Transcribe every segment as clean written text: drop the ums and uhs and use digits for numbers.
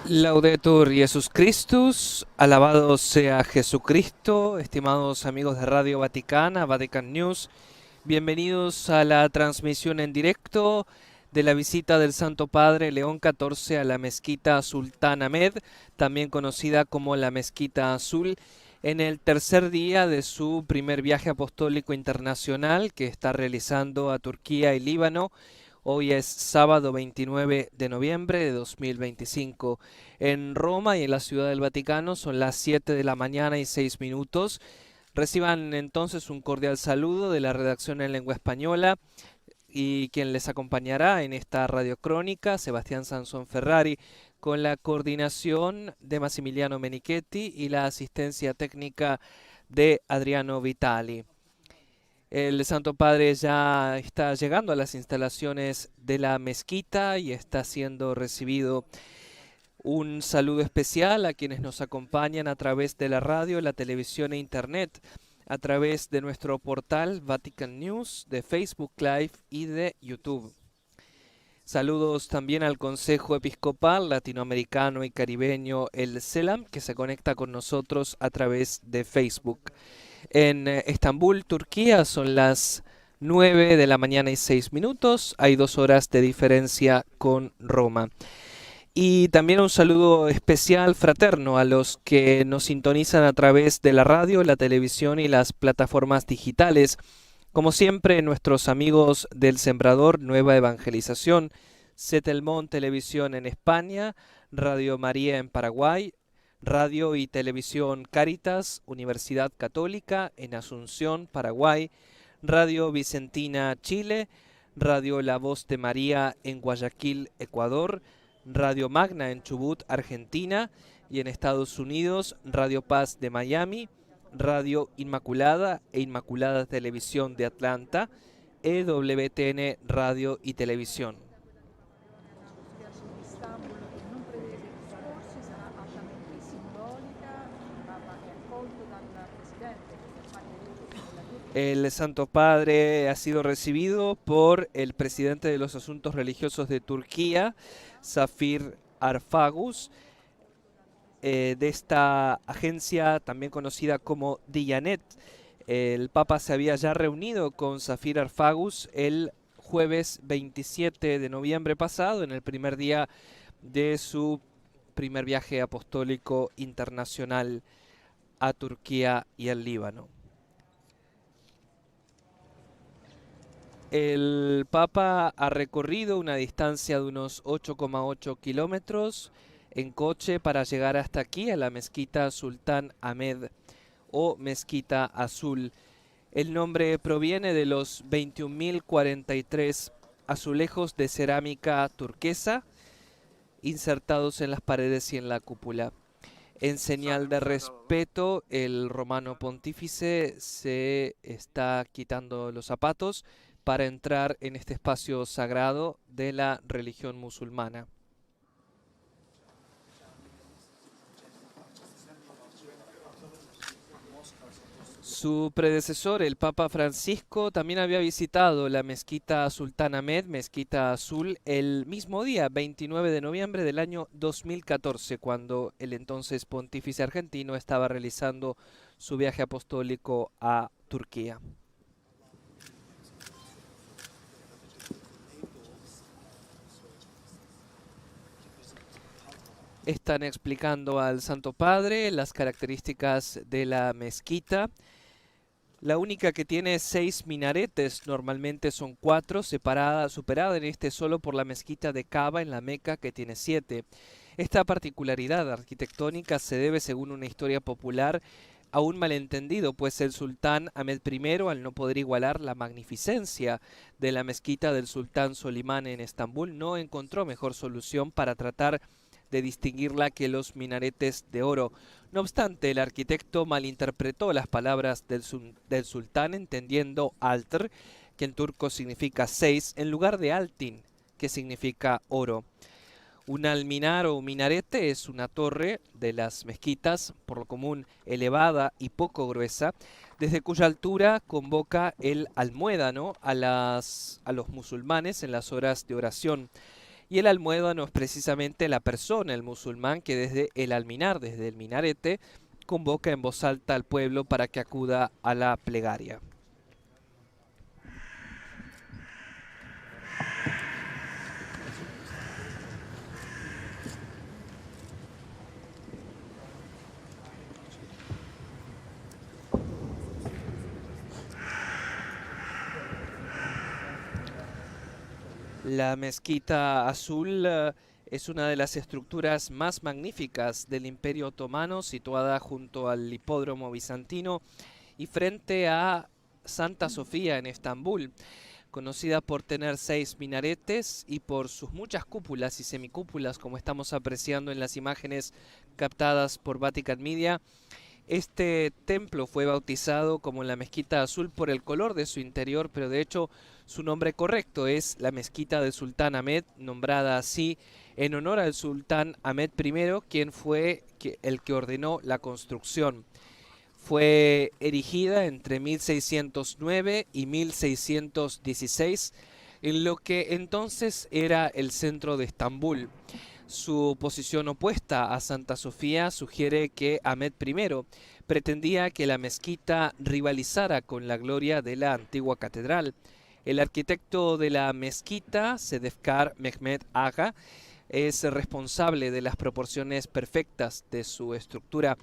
Laudetur Jesus Christus, alabado sea Jesucristo, estimados amigos de Radio Vaticana, Vatican News, bienvenidos a la transmisión en directo de la visita del Santo Padre León XIV a la Mezquita Sultán Ahmed, también conocida como la Mezquita Azul, en el tercer día de su primer viaje apostólico internacional que está realizando a Turquía y Líbano. Hoy es sábado 29 de noviembre de 2025. En Roma y en la Ciudad del Vaticano son las 7 de la mañana y 6 minutos. Reciban entonces un cordial saludo de la redacción en lengua española y quien les acompañará en esta radiocrónica, Sebastián Sansón Ferrari, con la coordinación de Massimiliano Menichetti y la asistencia técnica de Adriano Vitali. El Santo Padre ya está llegando a las instalaciones de la mezquita y está siendo recibido. Un saludo especial a quienes nos acompañan a través de la radio, la televisión e internet, a través de nuestro portal Vatican News, de Facebook Live y de YouTube. Saludos también al Consejo Episcopal Latinoamericano y Caribeño, el CELAM, que se conecta con nosotros a través de Facebook. En Estambul, Turquía, son las 9 de la mañana y 6 minutos. Hay 2 horas de diferencia con Roma. Y también un saludo especial fraterno a los que nos sintonizan a través de la radio, la televisión y las plataformas digitales. Como siempre, nuestros amigos del Sembrador Nueva Evangelización, Setelmont Televisión en España, Radio María en Paraguay, Radio y Televisión Cáritas, Universidad Católica en Asunción, Paraguay, Radio Vicentina, Chile, Radio La Voz de María en Guayaquil, Ecuador, Radio Magna en Chubut, Argentina, y en Estados Unidos, Radio Paz de Miami, Radio Inmaculada e Inmaculada Televisión de Atlanta, EWTN Radio y Televisión. El Santo Padre ha sido recibido por el presidente de los Asuntos Religiosos de Turquía, Zafir Arfagus, de esta agencia también conocida como Diyanet. El Papa se había ya reunido con Zafir Arfagus el jueves 27 de noviembre pasado, en el primer día de su primer viaje apostólico internacional a Turquía y al Líbano. El Papa ha recorrido una distancia de unos 8,8 kilómetros en coche para llegar hasta aquí, a la Mezquita Sultán Ahmed o Mezquita Azul. El nombre proviene de los 21.043 azulejos de cerámica turquesa insertados en las paredes y en la cúpula. En señal de respeto, el romano pontífice se está quitando los zapatos para entrar en este espacio sagrado de la religión musulmana. Su predecesor, el Papa Francisco, también había visitado la Mezquita Sultán Ahmed, Mezquita Azul, el mismo día, 29 de noviembre del año 2014, cuando el entonces pontífice argentino estaba realizando su viaje apostólico a Turquía. Están explicando al Santo Padre las características de la mezquita. La única que tiene 6 minaretes, normalmente son 4, superada en este solo por la mezquita de Kaaba en la Meca, que tiene 7. Esta particularidad arquitectónica se debe, según una historia popular, a un malentendido, pues el sultán Ahmed I, al no poder igualar la magnificencia de la mezquita del sultán Solimán en Estambul, no encontró mejor solución para tratar de distinguirla que los minaretes de oro. No obstante, el arquitecto malinterpretó las palabras del sultán, entendiendo altr, que en turco significa 6, en lugar de altin, que significa oro. Un alminar o minarete es una torre de las mezquitas, por lo común elevada y poco gruesa, desde cuya altura convoca el almuédano a los musulmanes en las horas de oración. Y el almuédano es precisamente la persona, el musulmán, que desde el alminar, desde el minarete, convoca en voz alta al pueblo para que acuda a la plegaria. La mezquita azul es una de las estructuras más magníficas del Imperio Otomano, situada junto al hipódromo bizantino y frente a Santa Sofía en Estambul, conocida por tener 6 minaretes y por sus muchas cúpulas y semicúpulas, como estamos apreciando en las imágenes captadas por Vatican Media. Este templo fue bautizado como la Mezquita Azul por el color de su interior, pero de hecho su nombre correcto es la Mezquita de Sultán Ahmed, nombrada así en honor al Sultán Ahmed I, quien fue el que ordenó la construcción. Fue erigida entre 1609 y 1616 en lo que entonces era el centro de Estambul. Su posición opuesta a Santa Sofía sugiere que Ahmed I pretendía que la mezquita rivalizara con la gloria de la antigua catedral. El arquitecto de la mezquita, Sedefkar Mehmed Aga, es responsable de las proporciones perfectas de su estructura.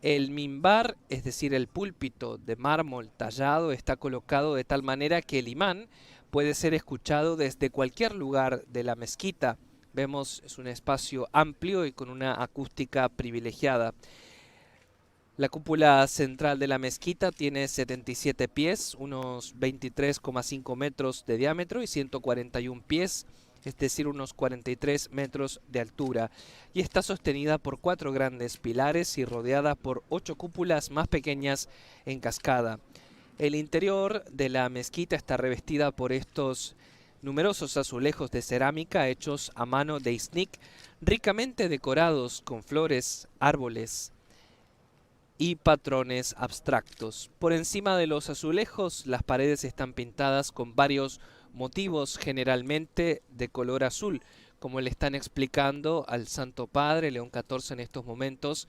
El mimbar, es decir, el púlpito de mármol tallado, está colocado de tal manera que el imán puede ser escuchado desde cualquier lugar de la mezquita. Vemos, es un espacio amplio y con una acústica privilegiada. La cúpula central de la mezquita tiene 77 pies, unos 23,5 metros de diámetro y 141 pies, es decir, unos 43 metros de altura, y está sostenida por 4 grandes pilares y rodeada por 8 cúpulas más pequeñas en cascada. El interior de la mezquita está revestida por estos numerosos azulejos de cerámica hechos a mano de Iznik, ricamente decorados con flores, árboles y patrones abstractos. Por encima de los azulejos, las paredes están pintadas con varios motivos, generalmente de color azul, como le están explicando al Santo Padre León XIV en estos momentos,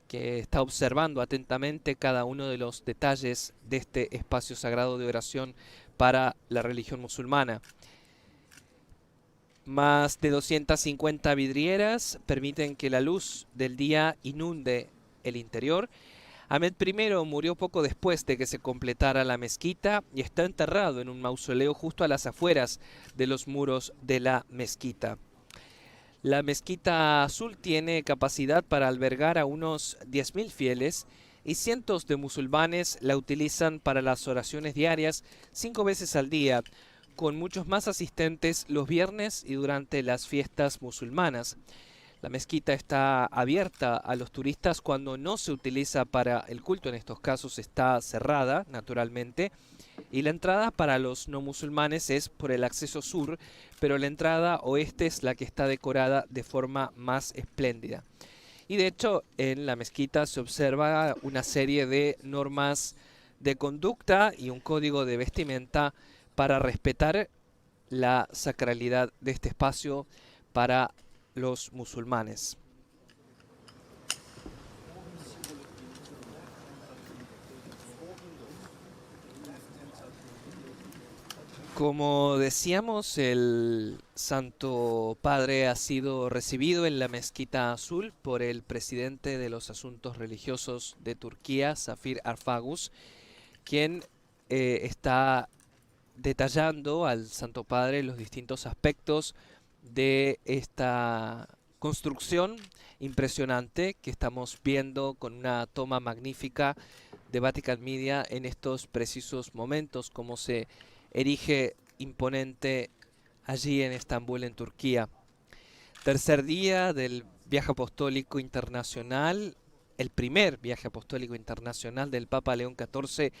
que está observando atentamente cada uno de los detalles de este espacio sagrado de oración para la religión musulmana. Más de 250 vidrieras permiten que la luz del día inunde el interior. Ahmed I murió poco después de que se completara la mezquita y está enterrado en un mausoleo justo a las afueras de los muros de la mezquita. La mezquita azul tiene capacidad para albergar a unos 10.000 fieles y cientos de musulmanes la utilizan para las oraciones diarias 5 veces al día, con muchos más asistentes los viernes y durante las fiestas musulmanas. La mezquita está abierta a los turistas cuando no se utiliza para el culto, en estos casos está cerrada, naturalmente, y la entrada para los no musulmanes es por el acceso sur, pero la entrada oeste es la que está decorada de forma más espléndida. Y de hecho, en la mezquita se observa una serie de normas de conducta y un código de vestimenta para respetar la sacralidad de este espacio para los musulmanes. Como decíamos, el Santo Padre ha sido recibido en la Mezquita Azul por el presidente de los Asuntos Religiosos de Turquía, Zafir Arfagus, quien está detallando al Santo Padre los distintos aspectos de esta construcción impresionante que estamos viendo con una toma magnífica de Vatican Media en estos precisos momentos, como se erige imponente allí en Estambul, en Turquía. Tercer día del viaje apostólico internacional, el primer viaje apostólico internacional del Papa León XIV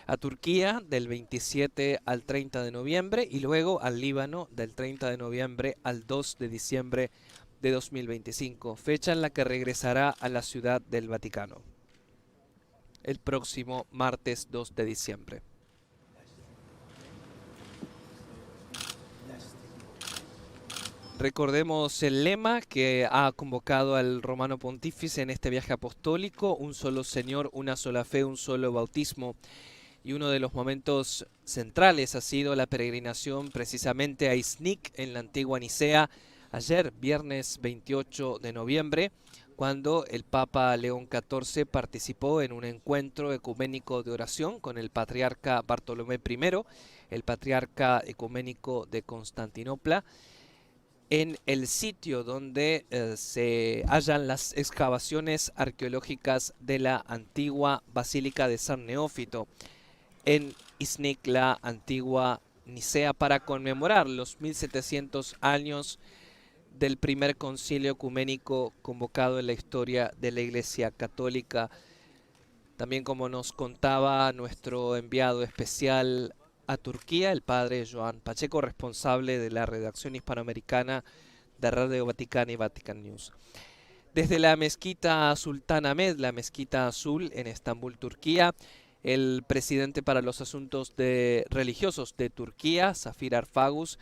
a Turquía del 27 al 30 de noviembre y luego al Líbano del 30 de noviembre al 2 de diciembre de 2025, fecha en la que regresará a la Ciudad del Vaticano el próximo martes 2 de diciembre. Recordemos el lema que ha convocado al Romano Pontífice en este viaje apostólico: un solo Señor, una sola fe, un solo bautismo. Y uno de los momentos centrales ha sido la peregrinación precisamente a Iznik, en la antigua Nicea, ayer, viernes 28 de noviembre, cuando el Papa León XIV participó en un encuentro ecuménico de oración con el patriarca Bartolomé I, el patriarca ecuménico de Constantinopla, en el sitio donde se hallan las excavaciones arqueológicas de la antigua Basílica de San Neófito, en Iznik, la antigua Nicea, para conmemorar los 1700 años del primer concilio ecuménico convocado en la historia de la Iglesia Católica. También, como nos contaba nuestro enviado especial a Turquía, el padre Joan Pacheco, responsable de la redacción hispanoamericana de Radio Vaticana y Vatican News. Desde la mezquita Sultán Ahmed, la mezquita azul en Estambul, Turquía, el presidente para los asuntos religiosos de Turquía, Safir Arfagus,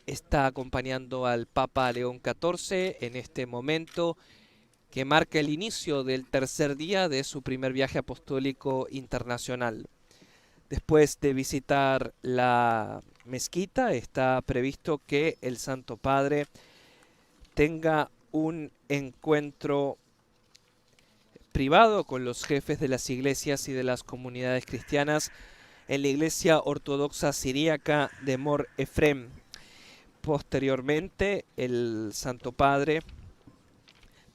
está acompañando al Papa León XIV en este momento que marca el inicio del tercer día de su primer viaje apostólico internacional. Después de visitar la mezquita, está previsto que el Santo Padre tenga un encuentro privado con los jefes de las iglesias y de las comunidades cristianas en la iglesia ortodoxa siríaca de Mor Efrem. Posteriormente, el Santo Padre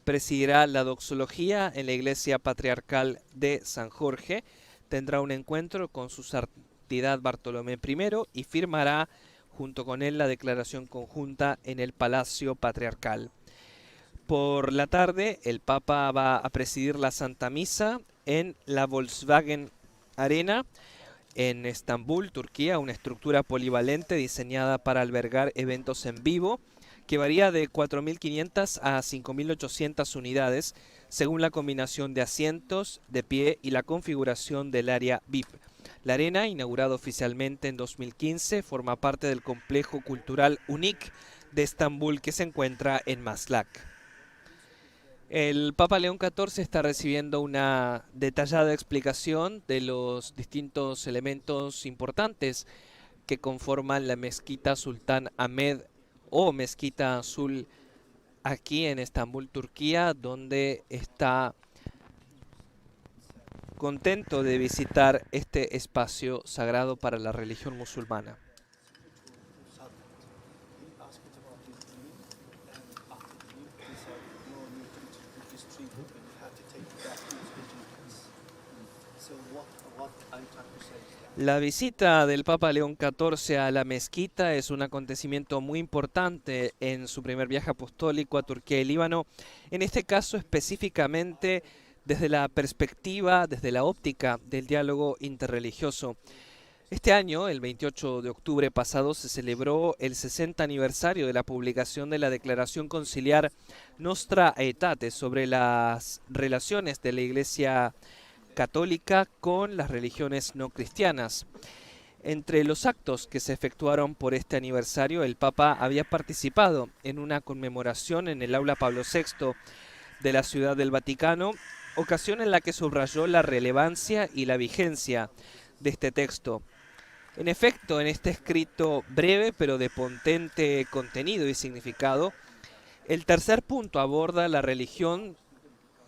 presidirá la doxología en la iglesia patriarcal de San Jorge, tendrá un encuentro con su santidad Bartolomé I y firmará junto con él la declaración conjunta en el Palacio Patriarcal. Por la tarde, el Papa va a presidir la Santa Misa en la Volkswagen Arena, en Estambul, Turquía, una estructura polivalente diseñada para albergar eventos en vivo, que varía de 4.500 a 5.800 unidades, según la combinación de asientos, de pie y la configuración del área VIP. La arena, inaugurada oficialmente en 2015, forma parte del complejo cultural UNIC de Estambul, que se encuentra en Maslak. El Papa León XIV está recibiendo una detallada explicación de los distintos elementos importantes que conforman la mezquita Sultán Ahmed o mezquita azul aquí en Estambul, Turquía, donde está contento de visitar este espacio sagrado para la religión musulmana. La visita del Papa León XIV a la mezquita es un acontecimiento muy importante en su primer viaje apostólico a Turquía y Líbano, en este caso específicamente desde la perspectiva, desde la óptica del diálogo interreligioso. Este año, el 28 de octubre pasado, se celebró el 60 aniversario de la publicación de la Declaración Conciliar Nostra Aetate sobre las relaciones de la Iglesia Católica con las religiones no cristianas. Entre los actos que se efectuaron por este aniversario, el Papa había participado en una conmemoración en el Aula Pablo VI de la Ciudad del Vaticano, ocasión en la que subrayó la relevancia y la vigencia de este texto. En efecto, en este escrito breve pero de potente contenido y significado, el tercer punto aborda la religión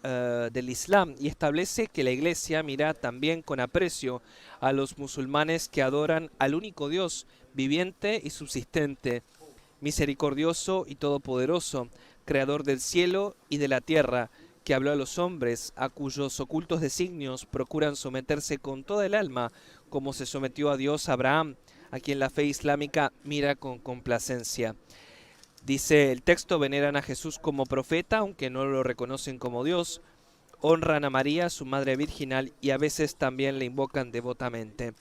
del Islam y establece que la Iglesia mira también con aprecio a los musulmanes que adoran al único Dios viviente y subsistente, misericordioso y todopoderoso, creador del cielo y de la tierra, que habló a los hombres, a cuyos ocultos designios procuran someterse con toda el alma, como se sometió a Dios a Abraham, a quien la fe islámica mira con complacencia. Dice el texto: veneran a Jesús como profeta, aunque no lo reconocen como Dios. Honran a María, su madre virginal, y a veces también le invocan devotamente.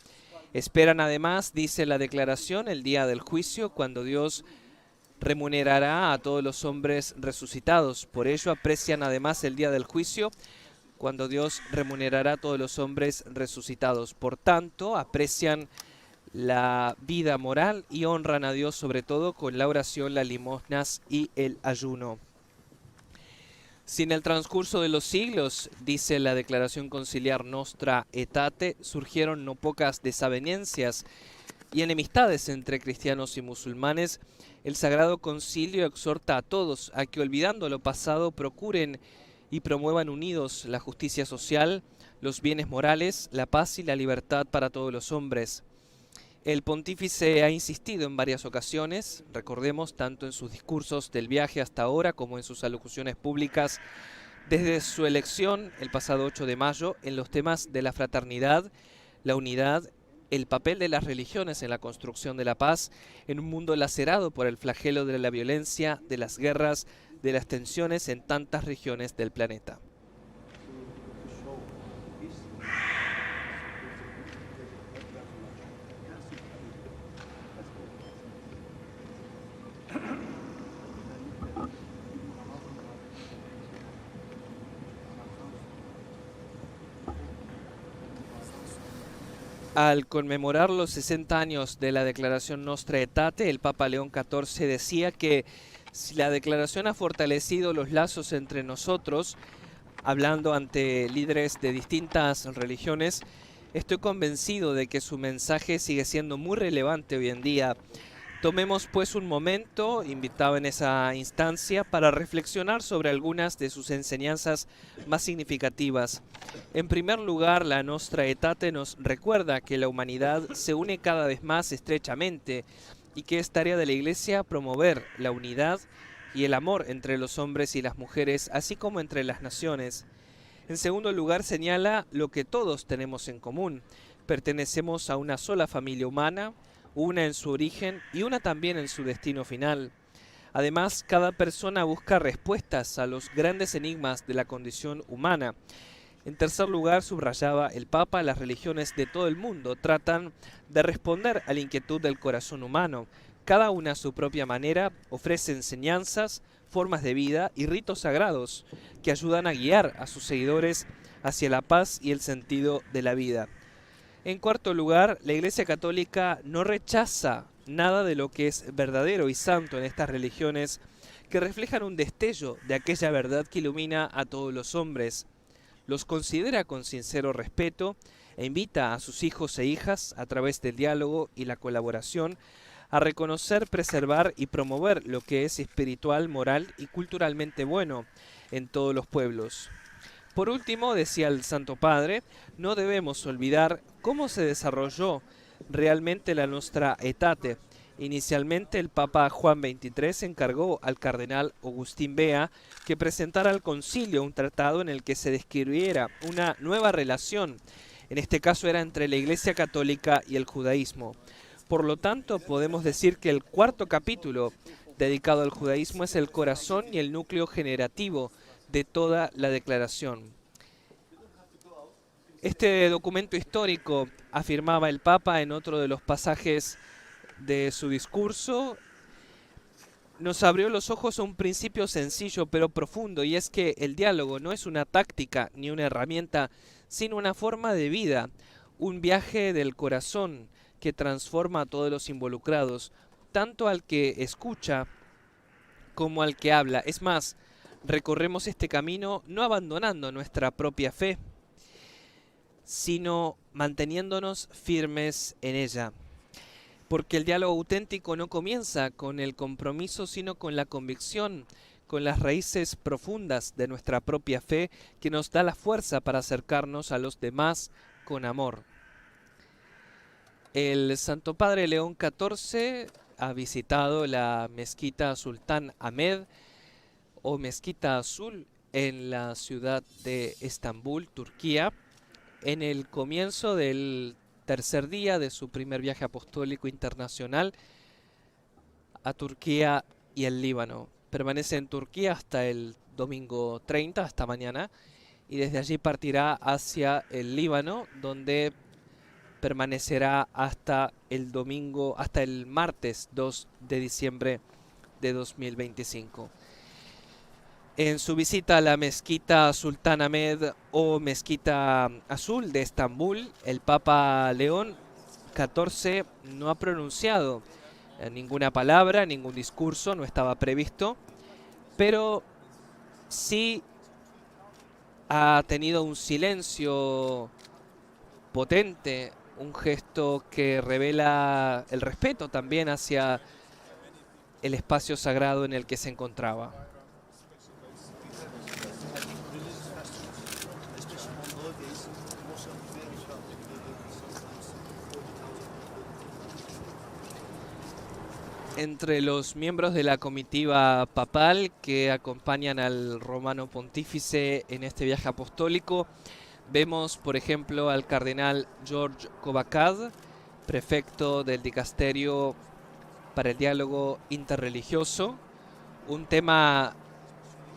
Esperan además, dice la declaración, el día del juicio, cuando Dios remunerará a todos los hombres resucitados. Por ello aprecian además el día del juicio, cuando Dios remunerará a todos los hombres resucitados. Por tanto, aprecian la vida moral y honran a Dios sobre todo con la oración, las limosnas y el ayuno. Si en el transcurso de los siglos, dice la declaración conciliar Nostra Aetate, surgieron no pocas desavenencias y enemistades entre cristianos y musulmanes, el Sagrado Concilio exhorta a todos a que, olvidando lo pasado, procuren y promuevan unidos la justicia social, los bienes morales, la paz y la libertad para todos los hombres. El pontífice ha insistido en varias ocasiones, recordemos, tanto en sus discursos del viaje hasta ahora como en sus alocuciones públicas desde su elección el pasado 8 de mayo, en los temas de la fraternidad, la unidad, el papel de las religiones en la construcción de la paz, en un mundo lacerado por el flagelo de la violencia, de las guerras, de las tensiones en tantas regiones del planeta. Al conmemorar los 60 años de la Declaración Nostra Aetate, el Papa León XIV decía que si la declaración ha fortalecido los lazos entre nosotros, hablando ante líderes de distintas religiones, estoy convencido de que su mensaje sigue siendo muy relevante hoy en día. Tomemos pues un momento, invitado en esa instancia, para reflexionar sobre algunas de sus enseñanzas más significativas. En primer lugar, la Nostra Aetate nos recuerda que la humanidad se une cada vez más estrechamente y que es tarea de la Iglesia promover la unidad y el amor entre los hombres y las mujeres, así como entre las naciones. En segundo lugar, señala lo que todos tenemos en común. Pertenecemos a una sola familia humana, una en su origen y una también en su destino final. Además, cada persona busca respuestas a los grandes enigmas de la condición humana. En tercer lugar, subrayaba el Papa, las religiones de todo el mundo tratan de responder a la inquietud del corazón humano. Cada una a su propia manera ofrece enseñanzas, formas de vida y ritos sagrados que ayudan a guiar a sus seguidores hacia la paz y el sentido de la vida. En cuarto lugar, la Iglesia Católica no rechaza nada de lo que es verdadero y santo en estas religiones que reflejan un destello de aquella verdad que ilumina a todos los hombres. Los considera con sincero respeto e invita a sus hijos e hijas, a través del diálogo y la colaboración, a reconocer, preservar y promover lo que es espiritual, moral y culturalmente bueno en todos los pueblos. Por último, decía el Santo Padre, no debemos olvidar cómo se desarrolló realmente la Nostra Aetate. Inicialmente el Papa Juan XXIII encargó al cardenal Agustín Bea que presentara al concilio un tratado en el que se describiera una nueva relación. En este caso era entre la Iglesia Católica y el judaísmo. Por lo tanto, podemos decir que el cuarto capítulo dedicado al judaísmo es el corazón y el núcleo generativo de toda la declaración. Este documento histórico, afirmaba el Papa en otro de los pasajes de su discurso, nos abrió los ojos a un principio sencillo pero profundo, y es que el diálogo no es una táctica ni una herramienta, sino una forma de vida, un viaje del corazón que transforma a todos los involucrados, tanto al que escucha como al que habla. Es más, recorremos este camino no abandonando nuestra propia fe, sino manteniéndonos firmes en ella. Porque el diálogo auténtico no comienza con el compromiso, sino con la convicción, con las raíces profundas de nuestra propia fe que nos da la fuerza para acercarnos a los demás con amor. El Santo Padre León XIV ha visitado la mezquita Sultán Ahmed o Mezquita Azul en la ciudad de Estambul, Turquía, en el comienzo del tercer día de su primer viaje apostólico internacional a Turquía y el Líbano. Permanece en Turquía hasta el domingo 30, hasta mañana, y desde allí partirá hacia el Líbano, donde permanecerá hasta el martes 2 de diciembre de 2025. En su visita a la mezquita Sultán Ahmed o Mezquita Azul de Estambul, el Papa León XIV no ha pronunciado ninguna palabra, ningún discurso, no estaba previsto, pero sí ha tenido un silencio potente, un gesto que revela el respeto también hacia el espacio sagrado en el que se encontraba. Entre los miembros de la comitiva papal que acompañan al romano pontífice en este viaje apostólico, vemos, por ejemplo, al cardenal George Covacad, prefecto del Dicasterio para el Diálogo Interreligioso, un tema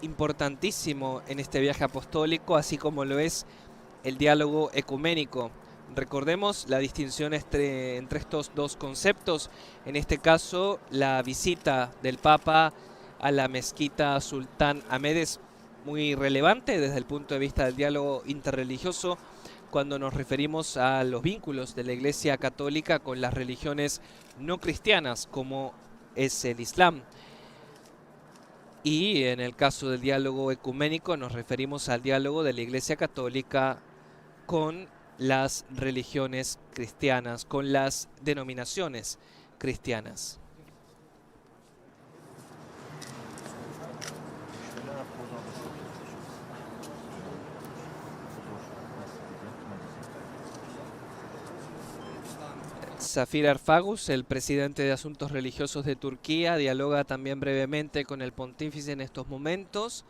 importantísimo en este viaje apostólico, así como lo es el diálogo ecuménico. Recordemos la distinción entre estos dos conceptos, en este caso la visita del Papa a la mezquita Sultán Ahmed es muy relevante desde el punto de vista del diálogo interreligioso cuando nos referimos a los vínculos de la Iglesia Católica con las religiones no cristianas como es el Islam. Y en el caso del diálogo ecuménico nos referimos al diálogo de la Iglesia Católica con las religiones cristianas, con las denominaciones cristianas. Safir Arfagus, el presidente de Asuntos Religiosos de Turquía, dialoga también brevemente con el pontífice en estos momentos.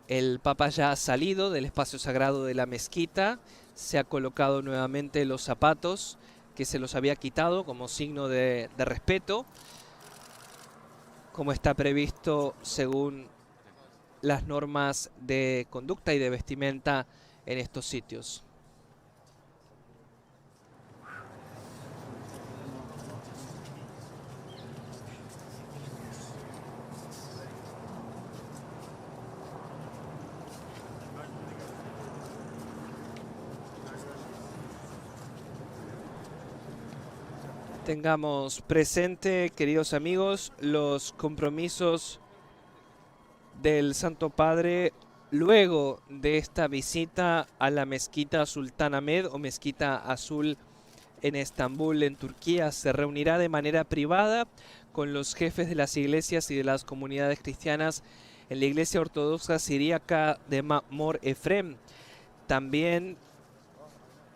El Papa ya ha salido del espacio sagrado de la mezquita, se ha colocado nuevamente los zapatos que se los había quitado como signo de respeto, como está previsto según las normas de conducta y de vestimenta en estos sitios. Tengamos presente, queridos amigos, los compromisos del Santo Padre luego de esta visita a la mezquita Sultán Ahmed o Mezquita Azul en Estambul, en Turquía. Se reunirá de manera privada con los jefes de las iglesias y de las comunidades cristianas en la iglesia ortodoxa siríaca de Mor Efrem. También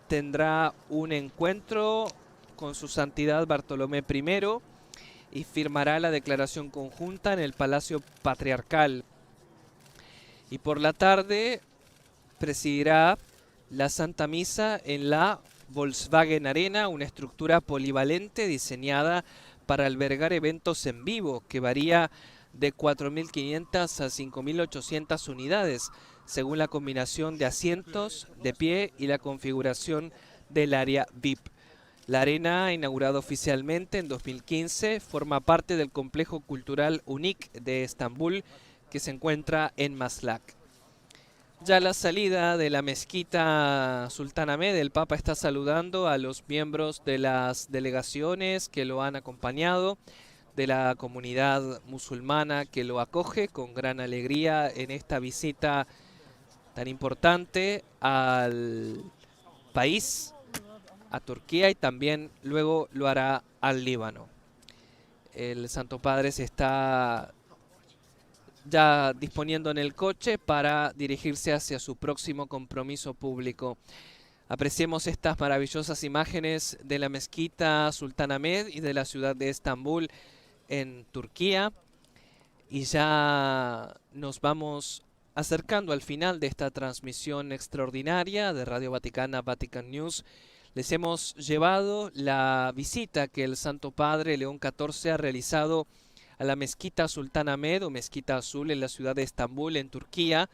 tendrá un encuentro con su santidad Bartolomé I y firmará la declaración conjunta en el Palacio Patriarcal. Y por la tarde presidirá la Santa Misa en la Volkswagen Arena, una estructura polivalente diseñada para albergar eventos en vivo que varía de 4.500 a 5.800 unidades, según la combinación de asientos, de pie y la configuración del área VIP. La arena, inaugurada oficialmente en 2015, forma parte del complejo cultural UNIC de Estambul, que se encuentra en Maslak. Ya a la salida de la mezquita Sultán Ahmed, el Papa está saludando a los miembros de las delegaciones que lo han acompañado, de la comunidad musulmana que lo acoge con gran alegría en esta visita tan importante al país, a Turquía, y también luego lo hará al Líbano. El Santo Padre se está ya disponiendo en el coche para dirigirse hacia su próximo compromiso público. Apreciemos estas maravillosas imágenes de la mezquita Sultán Ahmed y de la ciudad de Estambul en Turquía. Y ya nos vamos acercando al final de esta transmisión extraordinaria de Radio Vaticana, Vatican News. Les hemos llevado la visita que el Santo Padre León XIV ha realizado a la mezquita Sultán Ahmed o Mezquita Azul en la ciudad de Estambul, en Turquía,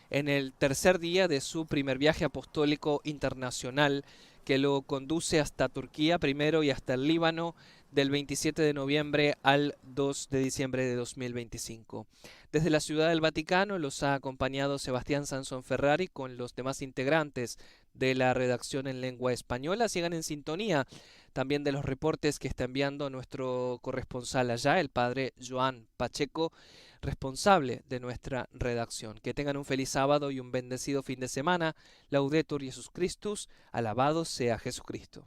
en el tercer día de su primer viaje apostólico internacional que lo conduce hasta Turquía primero y hasta el Líbano del 27 de noviembre al 2 de diciembre de 2025. Desde la Ciudad del Vaticano los ha acompañado Sebastián Sansón Ferrari con los demás integrantes de la redacción en lengua española. Sigan en sintonía también de los reportes que está enviando nuestro corresponsal allá, el padre Joan Pacheco, responsable de nuestra redacción. Que tengan un feliz sábado y un bendecido fin de semana. Laudetur Jesus Christus, alabado sea Jesucristo.